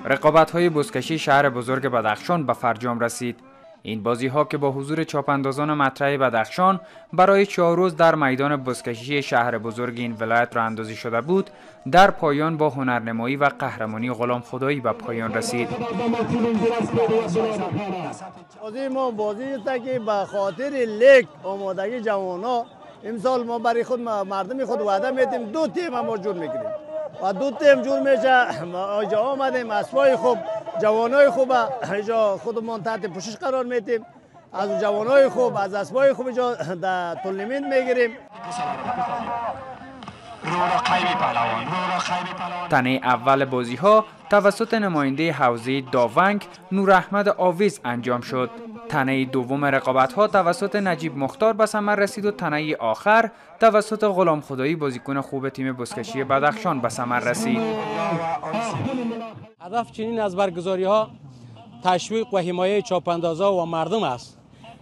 رقابت‌های بزکشی شهر بزرگ بدخشان به فرجام رسید. این بازی‌ها که با حضور چاپاندازان مطرح بدخشان برای 4 روز در میدان بزکشی شهر بزرگ این ولایت راه اندازی شده بود، در پایان با هنرنمایی و قهرمانی غلام خدایی به پایان رسید. بازی ما بازی است که به خاطر لیگ آمادگی جوان‌ها امسال ما برای خود مردم خود وعده میدیم 2 تیم ما جور میکنیم و 2 تیم جور میشه. اینجا آمدیم اسبای خوب جوانای خوب اینجا خودمان تحت پوشش قرار میدیم، از جوانای خوب از اسبای خوب اینجا در تورنمنت میگیریم. تنه اول بازی ها توسط نماینده حوزه داونگ نور احمد آویز انجام شد. تنه دوم رقابت ها توسط نجیب مختار به ثمر رسید و تنه آخر توسط غلام خدایی بازیکن خوب تیم بزکشی بدخشان به ثمر رسید. هدف چنین از برگزاری ها تشویق و حمایه چاپاندازا و مردم است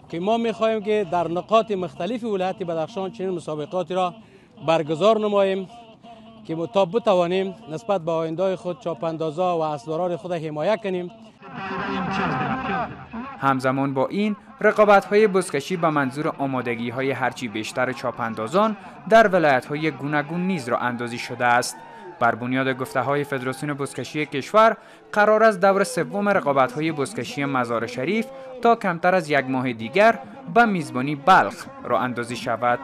که ما می‌خواهیم که در نقاط مختلف ولایت بدخشان چنین مسابقاتی را برگزار نماییم که تا بتوانیم نسبت به آینده خود چاپاندازا و اسبداران خود حمایت کنیم. همزمان با این رقابت‌های بزکشی به منظور آمادگی‌های هرچی بیشتر چاپاندازان در ولایت‌های گوناگون نیز راه اندازی شده است. بر بنیاد گفته‌های فدراسیون بزکشی کشور قرار است دور سوم رقابت‌های بزکشی مزار شریف تا کمتر از 1 ماه دیگر به میزبانی بلخ راه اندازی شود.